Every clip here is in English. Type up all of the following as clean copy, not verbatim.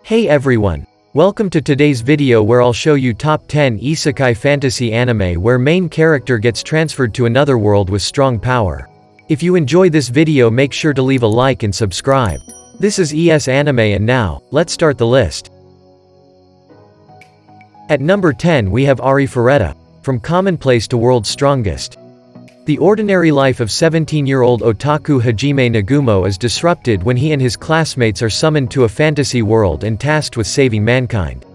Hey everyone! Welcome to today's video where I'll show you top 10 Isekai fantasy anime where main character gets transferred to another world with strong power. If you enjoy this video, make sure to leave a like and subscribe. This is ES Anime, and now, let's start the list. At number 10 we have Ari Ferretta, From Commonplace to World's Strongest. The ordinary life of 17-year-old otaku Hajime Nagumo is disrupted when he and his classmates are summoned to a fantasy world and tasked with saving mankind.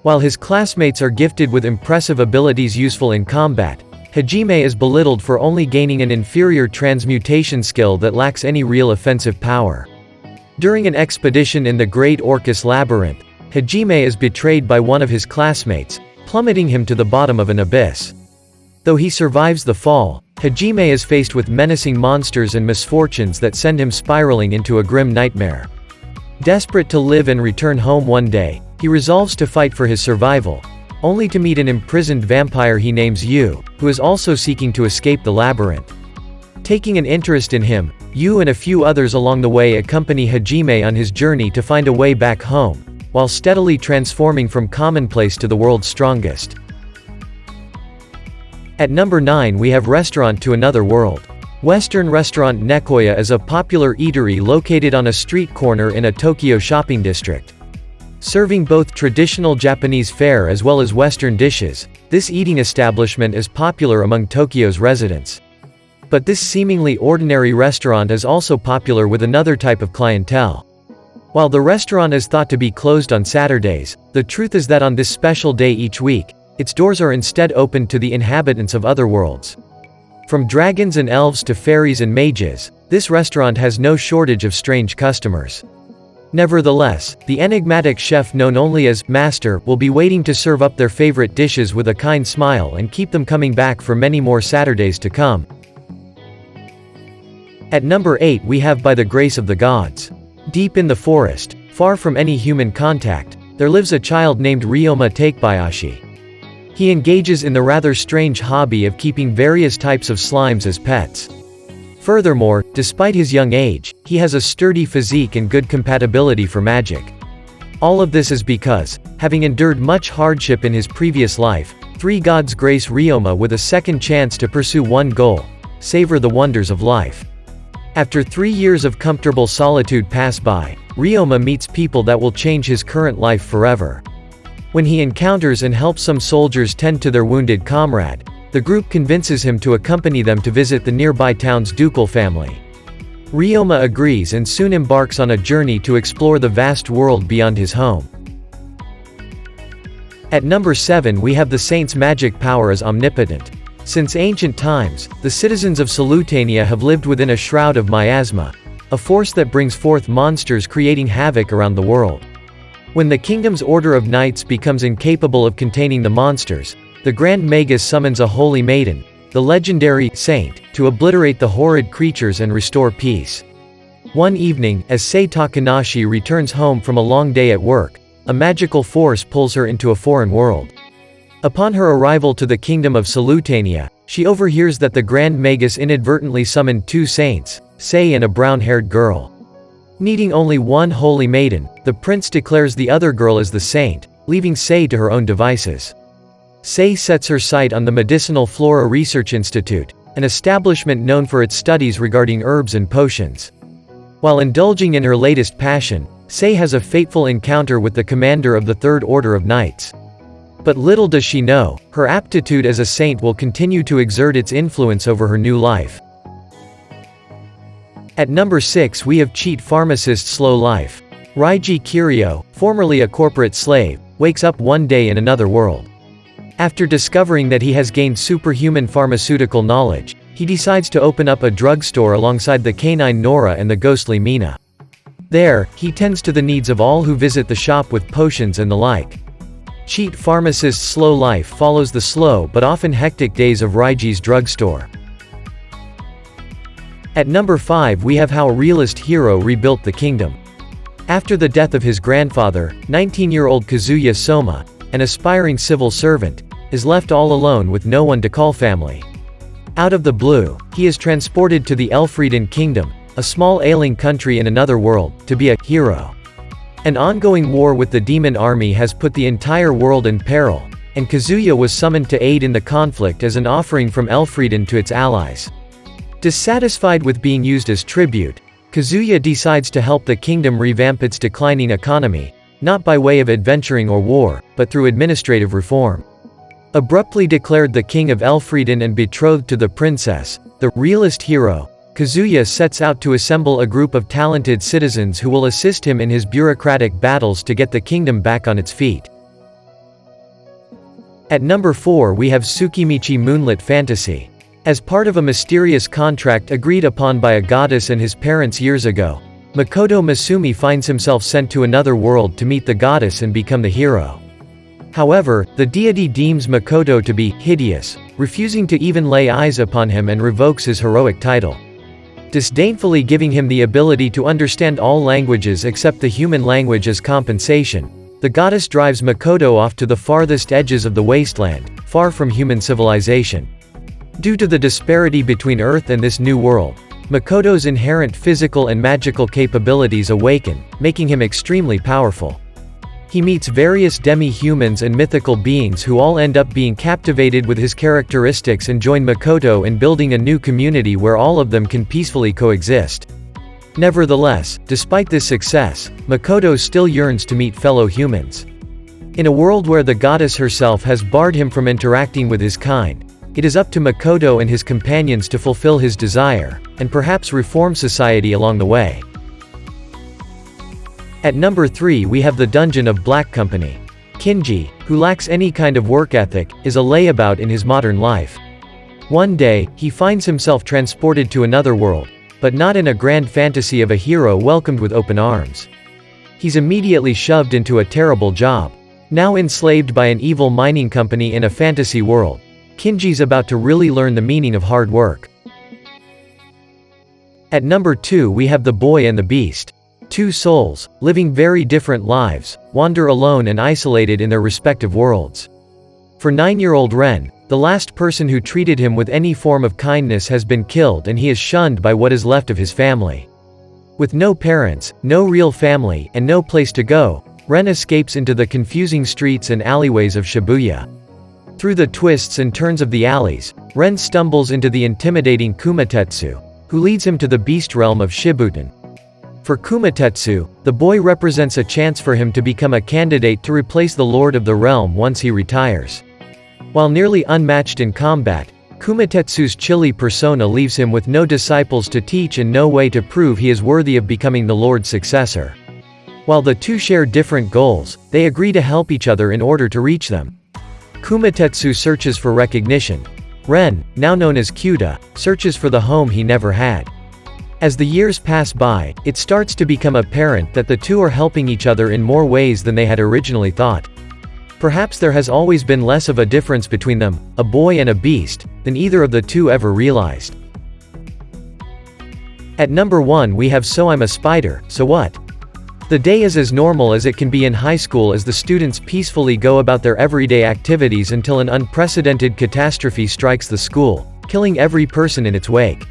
While his classmates are gifted with impressive abilities useful in combat, Hajime is belittled for only gaining an inferior transmutation skill that lacks any real offensive power. During an expedition in the Great Orcus Labyrinth, Hajime is betrayed by one of his classmates, plummeting him to the bottom of an abyss. Though he survives the fall, Hajime is faced with menacing monsters and misfortunes that send him spiraling into a grim nightmare. Desperate to live and return home one day, he resolves to fight for his survival, only to meet an imprisoned vampire he names Yu, who is also seeking to escape the labyrinth. Taking an interest in him, Yu and a few others along the way accompany Hajime on his journey to find a way back home, while steadily transforming from commonplace to the world's strongest. At number 9 we have Restaurant to Another World. Western restaurant Nekoya is a popular eatery located on a street corner in a Tokyo shopping district. Serving both traditional Japanese fare as well as Western dishes, this eating establishment is popular among Tokyo's residents. But this seemingly ordinary restaurant is also popular with another type of clientele. While the restaurant is thought to be closed on Saturdays, the truth is that on this special day each week, its doors are instead opened to the inhabitants of other worlds. From dragons and elves to fairies and mages, this restaurant has no shortage of strange customers. Nevertheless, the enigmatic chef known only as Master will be waiting to serve up their favorite dishes with a kind smile and keep them coming back for many more Saturdays to come. At number 8 we have By the Grace of the Gods. Deep in the forest, far from any human contact, there lives a child named Ryoma Takebayashi. He engages in the rather strange hobby of keeping various types of slimes as pets. Furthermore, despite his young age, he has a sturdy physique and good compatibility for magic. All of this is because, having endured much hardship in his previous life, three gods grace Ryoma with a second chance to pursue one goal: savor the wonders of life. After 3 years of comfortable solitude pass by, Ryoma meets people that will change his current life forever. When he encounters and helps some soldiers tend to their wounded comrade, the group convinces him to accompany them to visit the nearby town's ducal family. Ryoma agrees and soon embarks on a journey to explore the vast world beyond his home. At number 7 we have the saint's magic power is omnipotent. Since ancient times, the citizens of Solutania have lived within a shroud of miasma, a force that brings forth monsters creating havoc around the world. When the kingdom's order of knights becomes incapable of containing the monsters, the Grand Magus summons a holy maiden, the legendary Saint, to obliterate the horrid creatures and restore peace. One evening, as Sei Takanashi returns home from a long day at work, a magical force pulls her into a foreign world. Upon her arrival to the kingdom of Solutania, she overhears that the Grand Magus inadvertently summoned two saints, Sei and a brown-haired girl. Needing only one holy maiden, the prince declares the other girl as the saint, leaving Sei to her own devices. Sei sets her sight on the Medicinal Flora Research Institute, an establishment known for its studies regarding herbs and potions. While indulging in her latest passion, Sei has a fateful encounter with the commander of the Third Order of Knights. But little does she know, her aptitude as a saint will continue to exert its influence over her new life. At number 6 we have Cheat Pharmacist Slow Life. Raiji Kiryu, formerly a corporate slave, wakes up one day in another world. After discovering that he has gained superhuman pharmaceutical knowledge, he decides to open up a drugstore alongside the canine Nora and the ghostly Mina. There, he tends to the needs of all who visit the shop with potions and the like. Cheat Pharmacist Slow Life follows the slow but often hectic days of Raiji's drugstore. At number 5 we have How a Realist Hero Rebuilt the Kingdom. After the death of his grandfather, 19-year-old Kazuya Soma, an aspiring civil servant, is left all alone with no one to call family. Out of the blue, he is transported to the Elfrieden Kingdom, a small ailing country in another world, to be a hero. An ongoing war with the demon army has put the entire world in peril, and Kazuya was summoned to aid in the conflict as an offering from Elfrieden to its allies. Dissatisfied with being used as tribute, Kazuya decides to help the kingdom revamp its declining economy, not by way of adventuring or war, but through administrative reform. Abruptly declared the king of Elfrieden and betrothed to the princess, the realist hero, Kazuya sets out to assemble a group of talented citizens who will assist him in his bureaucratic battles to get the kingdom back on its feet. At number 4 we have Tsukimichi Moonlit Fantasy. As part of a mysterious contract agreed upon by a goddess and his parents years ago, Makoto Masumi finds himself sent to another world to meet the goddess and become the hero. However, the deity deems Makoto to be hideous, refusing to even lay eyes upon him and revokes his heroic title. Disdainfully giving him the ability to understand all languages except the human language as compensation, the goddess drives Makoto off to the farthest edges of the wasteland, far from human civilization. Due to the disparity between Earth and this new world, Makoto's inherent physical and magical capabilities awaken, making him extremely powerful. He meets various demi-humans and mythical beings who all end up being captivated with his characteristics and join Makoto in building a new community where all of them can peacefully coexist. Nevertheless, despite this success, Makoto still yearns to meet fellow humans. In a world where the goddess herself has barred him from interacting with his kind, it is up to Makoto and his companions to fulfill his desire, and perhaps reform society along the way. At number 3 we have the Dungeon of Black Company. Kinji, who lacks any kind of work ethic, is a layabout in his modern life. One day, he finds himself transported to another world, but not in a grand fantasy of a hero welcomed with open arms. He's immediately shoved into a terrible job. Now enslaved by an evil mining company in a fantasy world, Kinji's about to really learn the meaning of hard work. At number 2 we have The Boy and the Beast. Two souls, living very different lives, wander alone and isolated in their respective worlds. For 9-year-old Ren, the last person who treated him with any form of kindness has been killed and he is shunned by what is left of his family. With no parents, no real family, and no place to go, Ren escapes into the confusing streets and alleyways of Shibuya. Through the twists and turns of the alleys, Ren stumbles into the intimidating Kumatetsu, who leads him to the beast realm of Shibuten. For Kumatetsu, the boy represents a chance for him to become a candidate to replace the Lord of the Realm once he retires. While nearly unmatched in combat, Kumatetsu's chilly persona leaves him with no disciples to teach and no way to prove he is worthy of becoming the Lord's successor. While the two share different goals, they agree to help each other in order to reach them. Kumatetsu searches for recognition. Ren, now known as Kyuta, searches for the home he never had. As the years pass by, it starts to become apparent that the two are helping each other in more ways than they had originally thought. Perhaps there has always been less of a difference between them, a boy and a beast, than either of the two ever realized. At number 1 we have So I'm a Spider, So What? The day is as normal as it can be in high school as the students peacefully go about their everyday activities until an unprecedented catastrophe strikes the school, killing every person in its wake.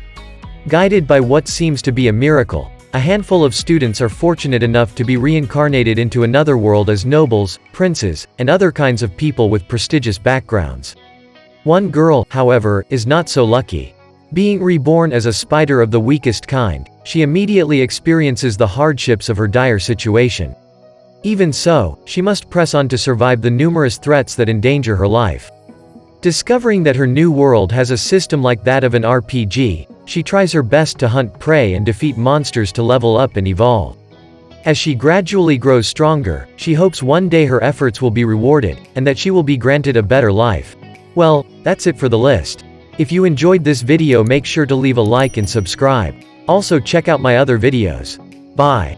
Guided by what seems to be a miracle, a handful of students are fortunate enough to be reincarnated into another world as nobles, princes, and other kinds of people with prestigious backgrounds. One girl, however, is not so lucky. Being reborn as a spider of the weakest kind, she immediately experiences the hardships of her dire situation. Even so, she must press on to survive the numerous threats that endanger her life. Discovering that her new world has a system like that of an RPG, she tries her best to hunt prey and defeat monsters to level up and evolve. As she gradually grows stronger, she hopes one day her efforts will be rewarded, and that she will be granted a better life. Well, that's it for the list. If you enjoyed this video, make sure to leave a like and subscribe. Also check out my other videos. Bye.